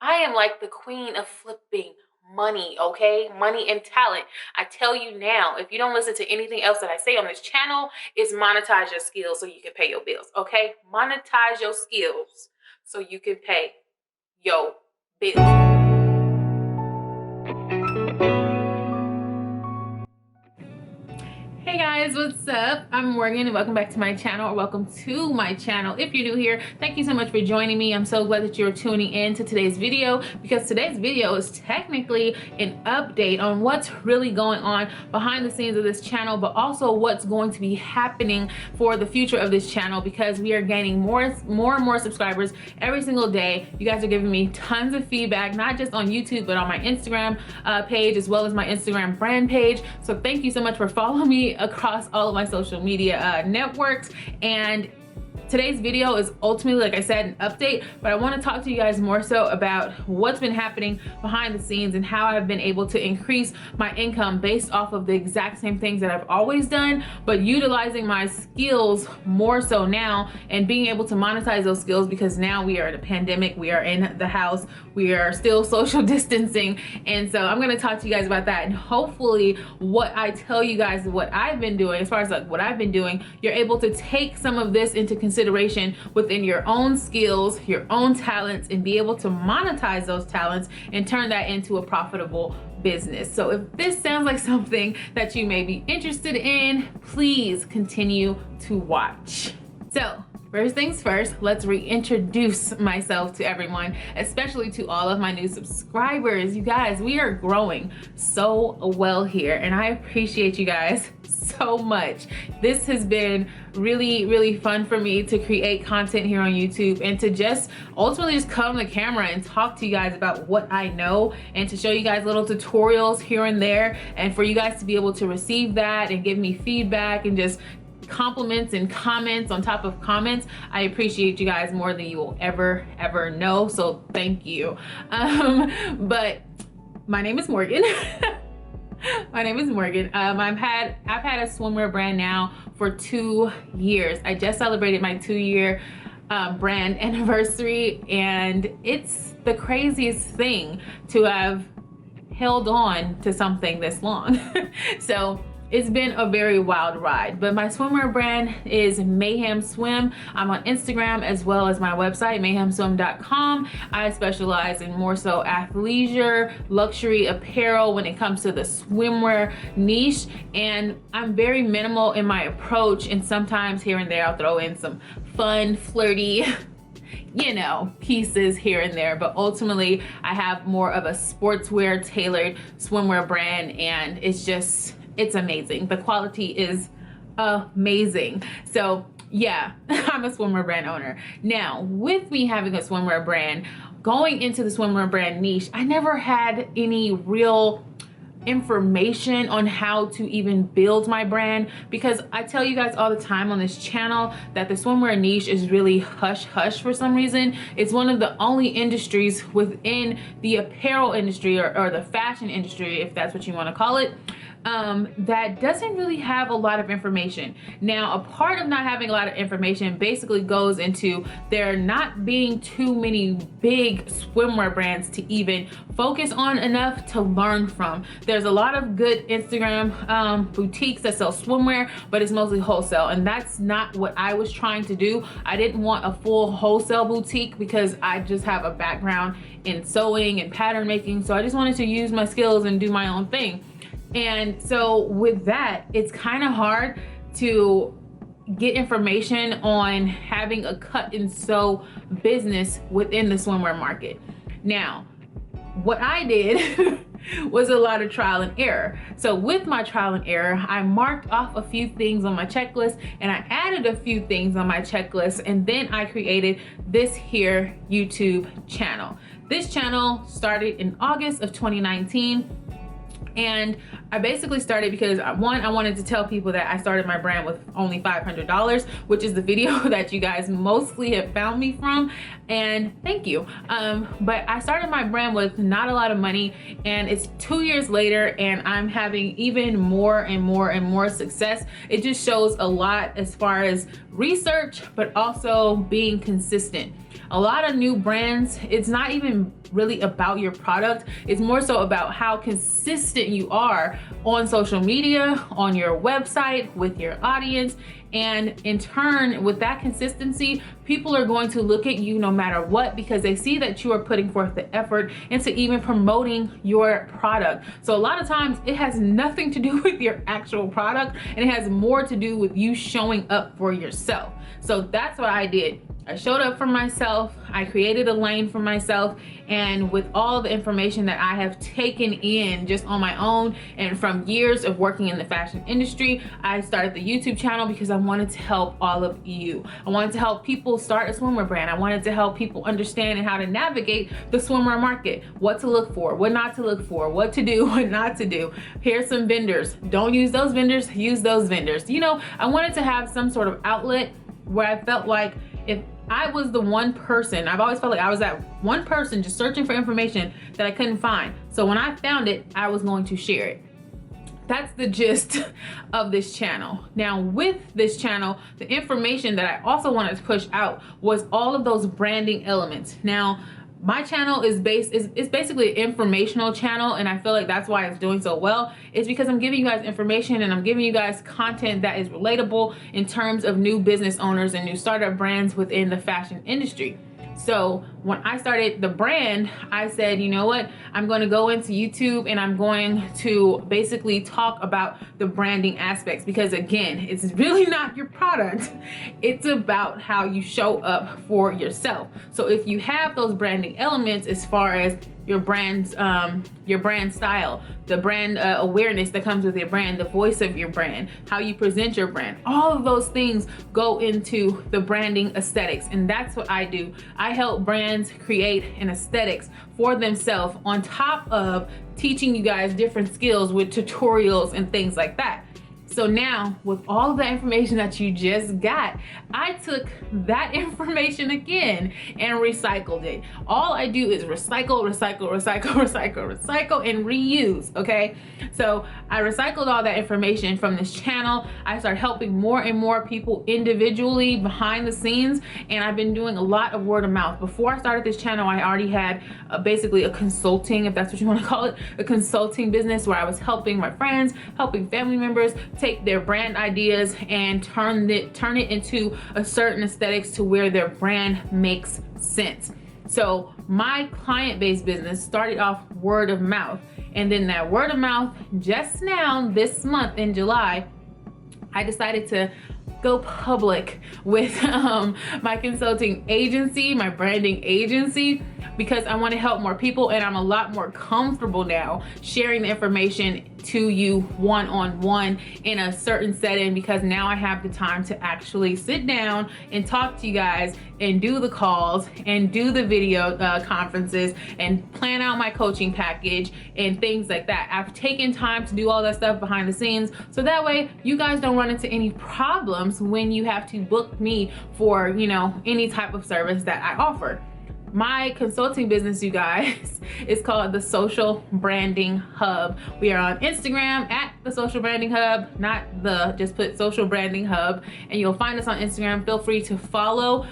I am like the queen of flipping money, okay? Money and talent. I tell you now, if you don't listen to anything else that I say on this channel, is monetize your skills so you can pay your bills, okay? Monetize your skills so you can pay your bills. Hey guys, what's up? I'm Morgan and welcome back to my channel, or welcome to my channel. If you're new here, thank you so much for joining me. I'm so glad that you're tuning in to today's video, because today's video is technically an update on what's really going on behind the scenes of this channel, but also what's going to be happening for the future of this channel, because we are gaining more and more subscribers every single day. You guys are giving me tons of feedback, not just on YouTube, but on my Instagram page, as well as my Instagram brand page. So thank you so much for following me across all of my social media networks. And today's video is ultimately, like I said, an update, but I want to talk to you guys more so about what's been happening behind the scenes and how I've been able to increase my income based off of the exact same things that I've always done, but utilizing my skills more so now and being able to monetize those skills, because now we are in a pandemic, we are in the house, we are still social distancing. And so I'm going to talk to you guys about that, and hopefully what I tell you guys, what I've been doing, as far as like what I've been doing, you're able to take some of this into consideration within your own skills, your own talents, and be able to monetize those talents and turn that into a profitable business. So if this sounds like something that you may be interested in, please continue to watch. So first things first, let's reintroduce myself to everyone, especially to all of my new subscribers. You guys, we are growing so well here, and I appreciate you guys so much. This has been really fun for me to create content here on YouTube, and to just ultimately just come on the camera and talk to you guys about what I know, and to show you guys little tutorials here and there, and for you guys to be able to receive that and give me feedback and just compliments and comments on top of comments. I appreciate you guys more than you will ever know, so thank you. But my name is Morgan. My name is Morgan. I've had a swimwear brand now for 2 years. I just celebrated my 2-year brand anniversary, and it's the craziest thing to have held on to something this long. So it's been a very wild ride, but my swimwear brand is Mayhem Swim. I'm on Instagram as well as my website, mayhemswim.com. I specialize in more so athleisure, luxury apparel when it comes to the swimwear niche, and I'm very minimal in my approach, and sometimes here and there I'll throw in some fun, flirty, you know, pieces here and there, but ultimately I have more of a sportswear tailored swimwear brand, and it's amazing. The quality is amazing. So yeah, I'm a swimwear brand owner. Now, with me having a swimwear brand, going into the swimwear brand niche, I never had any real information on how to even build my brand, because I tell you guys all the time on this channel that the swimwear niche is really hush hush for some reason. It's one of the only industries within the apparel industry, or the fashion industry, if that's what you want to call it, that doesn't really have a lot of information. Now, a part of not having a lot of information basically goes into there not being too many big swimwear brands to even focus on enough to learn from. There's a lot of good Instagram boutiques that sell swimwear, but it's mostly wholesale, and that's not what I was trying to do. I didn't want a full wholesale boutique because I just have a background in sewing and pattern making, so I just wanted to use my skills and do my own thing. And so with that, it's kind of hard to get information on having a cut and sew business within the swimwear market. Now, what I did was a lot of trial and error. So with my trial and error, I marked off a few things on my checklist, and I added a few things on my checklist, and then I created this here YouTube channel. This channel started in August of 2019. And I basically started because one, I wanted to tell people that I started my brand with only $500, which is the video that you guys mostly have found me from, and thank you. But I started my brand with not a lot of money, and it's 2 years later and I'm having even more and more and more success. It just shows a lot as far as research, but also being consistent. A lot of new brands, it's not even really about your product. It's more so about how consistent you are on social media, on your website, with your audience. And in turn, with that consistency, people are going to look at you no matter what, because they see that you are putting forth the effort into even promoting your product. So a lot of times it has nothing to do with your actual product, and it has more to do with you showing up for yourself. So that's what I did. I showed up for myself, I created a lane for myself, and with all the information that I have taken in just on my own and from years of working in the fashion industry, I started the YouTube channel because I wanted to help all of you. I wanted to help people start a swimwear brand. I wanted to help people understand and how to navigate the swimwear market, what to look for, what not to look for, what to do, what not to do. Here's some vendors. Don't use those vendors, use those vendors. You know, I wanted to have some sort of outlet where I felt like if I was the one person, I've always felt like I was that one person just searching for information that I couldn't find. So when I found it, I was going to share it. That's the gist of this channel. Now with this channel, the information that I also wanted to push out was all of those branding elements. Now, my channel is basically an informational channel, and I feel like that's why it's doing so well. It's because I'm giving you guys information and I'm giving you guys content that is relatable in terms of new business owners and new startup brands within the fashion industry. So when I started the brand, I said, you know what, I'm going to go into YouTube and I'm going to basically talk about the branding aspects, because again, it's really not your product. It's about how you show up for yourself. So if you have those branding elements as far as your brand style, the brand awareness that comes with your brand, the voice of your brand, how you present your brand, all of those things go into the branding aesthetics. And that's what I do. I help brands create an aesthetics for themselves on top of teaching you guys different skills with tutorials and things like that. So now with all of that information that you just got, I took that information again and recycled it. All I do is recycle, recycle, recycle, recycle, recycle, and reuse, okay? So I recycled all that information from this channel. I started helping more and more people individually behind the scenes, and I've been doing a lot of word of mouth. Before I started this channel, I already had basically a consulting, if that's what you want to call it, a consulting business where I was helping my friends, helping family members take their brand ideas and turn it into a certain aesthetics to where their brand makes sense. So my client-based business started off word of mouth, and then that word of mouth, just now this month in July, I decided to go public with my consulting agency, my branding agency, because I want to help more people, and I'm a lot more comfortable now sharing the information to you one-on-one in a certain setting, because now I have the time to actually sit down and talk to you guys and do the calls and do the video conferences and plan out my coaching package and things like that. I've taken time to do all that stuff behind the scenes, so that way you guys don't run into any problems when you have to book me for, you know, any type of service that I offer. My consulting business, you guys, is called the Social Branding Hub. We are on Instagram at the Social Branding Hub, just put Social Branding Hub, and you'll find us on Instagram. Feel free to follow.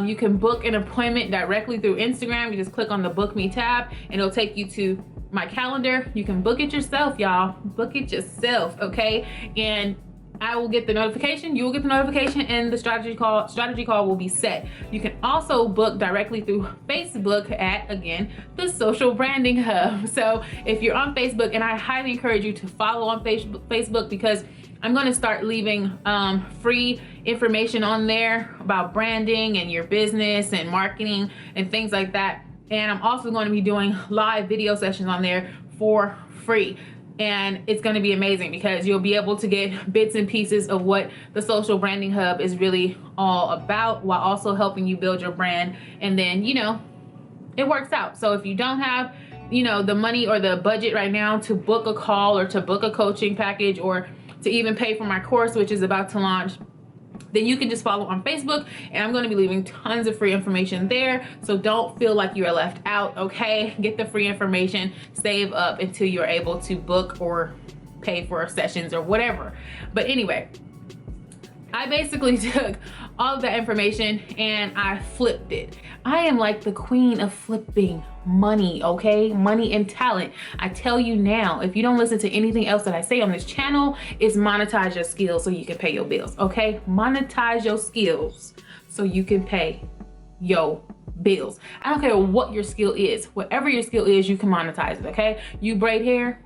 You can book an appointment directly through Instagram. You just click on the Book Me tab and it'll take you to my calendar. You can book it yourself, y'all. Book it yourself, okay? And I will get the notification, you will get the notification, and the strategy call will be set. You can also book directly through Facebook at, again, the Social Branding Hub. So if you're on Facebook, and I highly encourage you to follow on Facebook, because I'm going to start leaving free information on there about branding and your business and marketing and things like that. And I'm also going to be doing live video sessions on there for free. And it's going to be amazing, because you'll be able to get bits and pieces of what the Social Branding Hub is really all about, while also helping you build your brand. And then, you know, it works out. So if you don't have you know, the money or the budget right now to book a call or to book a coaching package or to even pay for my course, which is about to launch, then you can just follow on Facebook, and I'm going to be leaving tons of free information there. So don't feel like you're left out, okay? Get the free information, save up until you're able to book or pay for sessions or whatever. But anyway, I basically took all of that information and I flipped it. I am like the queen of flipping money, okay? Money and talent. I tell you now, if you don't listen to anything else that I say on this channel, is monetize your skills so you can pay your bills, okay? Monetize your skills so you can pay your bills. I don't care what your skill is. Whatever your skill is, you can monetize it, okay? You braid hair,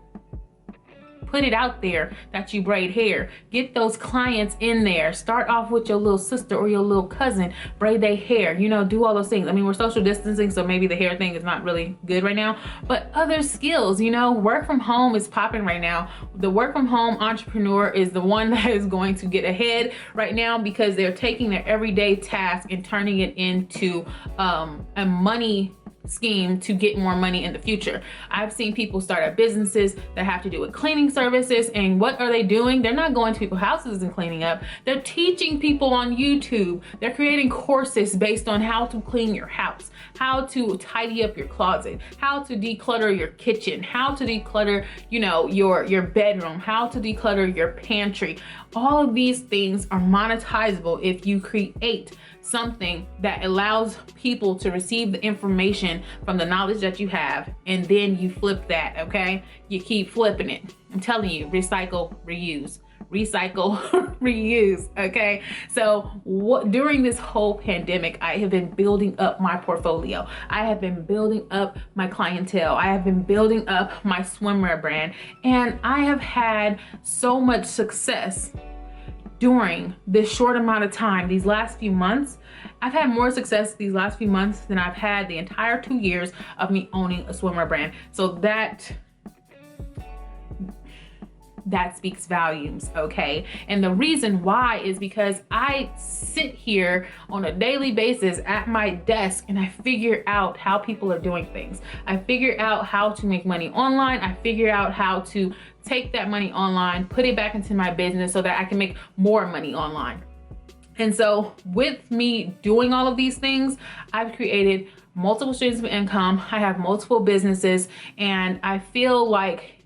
put it out there that you braid hair. Get those clients in there. Start off with your little sister or your little cousin, braid their hair, you know, do all those things. I mean, we're social distancing, so maybe the hair thing is not really good right now, but other skills, you know, work from home is popping right now. The work from home entrepreneur is the one that is going to get ahead right now because they're taking their everyday task and turning it into a money scheme to get more money in the future. I've seen people start up businesses that have to do with cleaning services, and what are they doing? They're not going to people's houses and cleaning up. They're teaching people on YouTube. They're creating courses based on how to clean your house, how to tidy up your closet, how to declutter your kitchen, how to declutter, you know, your bedroom, how to declutter your pantry. All of these things are monetizable if you create something that allows people to receive the information from the knowledge that you have, and then you flip that, okay? You keep flipping it. I'm telling you, recycle, reuse. Recycle, reuse, okay? So during this whole pandemic, I have been building up my portfolio. I have been building up my clientele. I have been building up my swimwear brand, and I have had so much success during this short amount of time. These last few months, I've had more success these last few months than I've had the entire 2 years of me owning a swimwear brand. So that speaks volumes, okay? And the reason why is because I sit here on a daily basis at my desk and I figure out how people are doing things. I figure out how to make money online. I figure out how to take that money online, put it back into my business so that I can make more money online. And so with me doing all of these things, I've created multiple streams of income. I have multiple businesses, and I feel like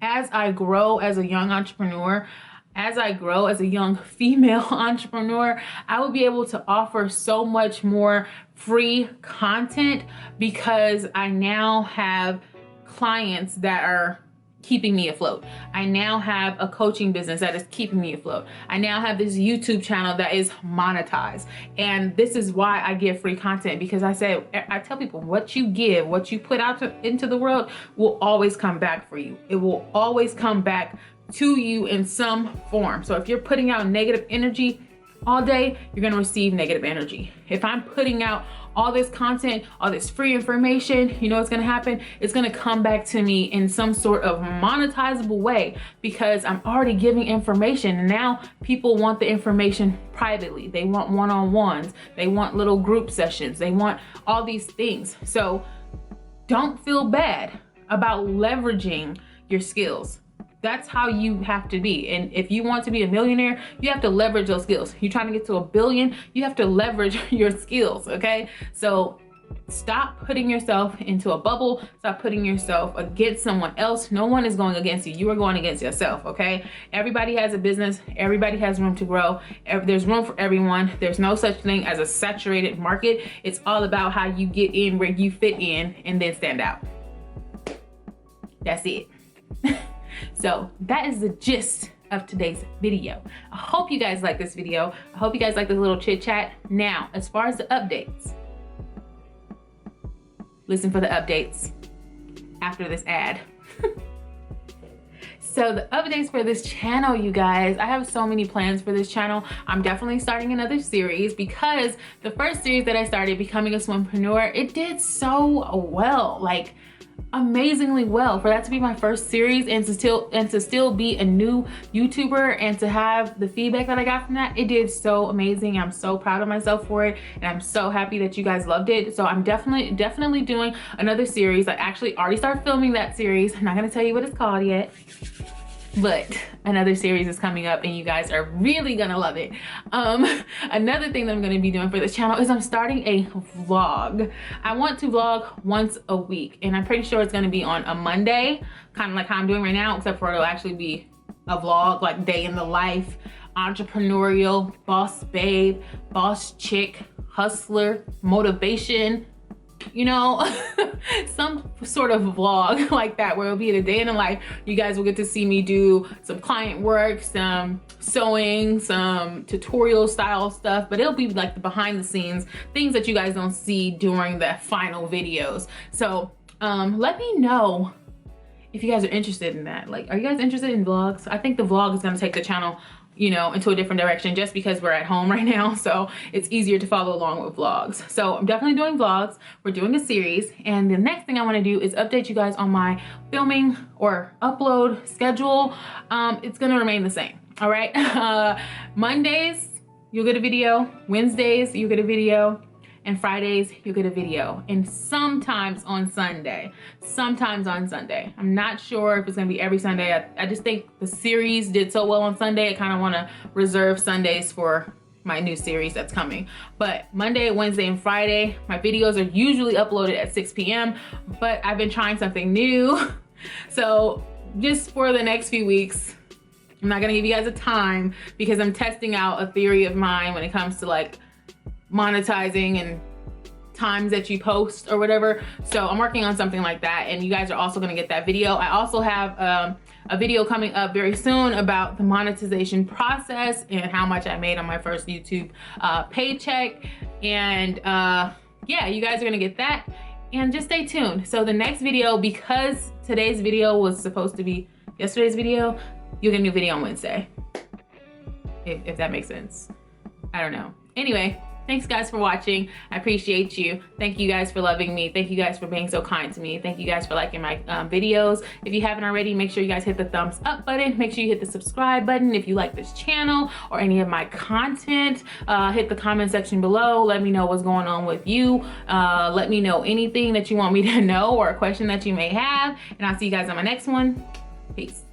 as I grow as a young entrepreneur, as I grow as a young female entrepreneur, I will be able to offer so much more free content because I now have clients that are keeping me afloat. I now have a coaching business that is keeping me afloat. I now have this YouTube channel that is monetized. And this is why I give free content, because I tell people what you give, what you put out into the world will always come back for you. It will always come back to you in some form. So if you're putting out negative energy all day, you're gonna receive negative energy. If I'm putting out all this content, all this free information, you know what's gonna happen? It's gonna come back to me in some sort of monetizable way because I'm already giving information. And now people want the information privately. They want one-on-ones. They want little group sessions. They want all these things. So don't feel bad about leveraging your skills. That's how you have to be. And if you want to be a millionaire, you have to leverage those skills. You're trying to get to $1 billion, you have to leverage your skills, okay? So stop putting yourself into a bubble. Stop putting yourself against someone else. No one is going against you. You are going against yourself, okay? Everybody has a business. Everybody has room to grow. There's room for everyone. There's no such thing as a saturated market. It's all about how you get in where you fit in and then stand out. That's it. So that is the gist of today's video. I hope you guys like this video. I hope you guys like this little chit chat. Now, as far as the updates, listen for the updates after this ad. So the updates for this channel, you guys, I have so many plans for this channel. I'm definitely starting another series because the first series that I started, Becoming a Swimpreneur, it did so well. Like, amazingly well. For that to be my first series and to still be a new YouTuber and to have the feedback that I got from that, it did so amazing. I'm so proud of myself for it, and I'm so happy that you guys loved it. So I'm definitely doing another series. I actually already started filming that series. I'm not gonna tell you what it's called yet, but another series is coming up and you guys are really gonna love it. Another thing that I'm gonna be doing for this channel is I'm starting a vlog. I want to vlog once a week, and I'm pretty sure it's gonna be on a Monday, kind of like how I'm doing right now, except for it'll actually be a vlog, like day in the life, entrepreneurial, boss babe, boss chick, hustler, motivation, you know, some sort of vlog like that, where it'll be a day in the life. You guys will get to see me do some client work, some sewing, some tutorial style stuff, but it'll be like the behind the scenes things that you guys don't see during the final videos. So let me know if you guys are interested in that. Like, are you guys interested in vlogs? I think the vlog is gonna take the channel, you know, into a different direction, just because we're at home right now, so it's easier to follow along with vlogs. So I'm definitely doing vlogs. We're doing a series, and the next thing I want to do is update you guys on my filming or upload schedule. It's gonna remain the same, all right? Mondays you'll get a video, Wednesdays you'll get a video, and Fridays you'll get a video, and sometimes on Sunday. I'm not sure if it's gonna be every Sunday. I just think the series did so well on Sunday, I kind of want to reserve Sundays for my new series that's coming. But Monday, Wednesday, and Friday, my videos are usually uploaded at 6 p.m. but I've been trying something new. So just for the next few weeks, I'm not gonna give you guys a time, because I'm testing out a theory of mine when it comes to like monetizing and times that you post or whatever. So I'm working on something like that, and you guys are also going to get that video. I also have a video coming up very soon about the monetization process and how much I made on my first YouTube paycheck. And yeah, you guys are going to get that, and just stay tuned. So the next video, because today's video was supposed to be yesterday's video, you'll get a new video on Wednesday, if that makes sense. I don't know. Anyway, thanks guys for watching. I appreciate you. Thank you guys for loving me. Thank you guys for being so kind to me. Thank you guys for liking my videos. If you haven't already, make sure you guys hit the thumbs up button. Make sure you hit the subscribe button if you like this channel or any of my content. Hit the comment section below. Let me know what's going on with you. Let me know anything that you want me to know or a question that you may have. And I'll see you guys on my next one. Peace.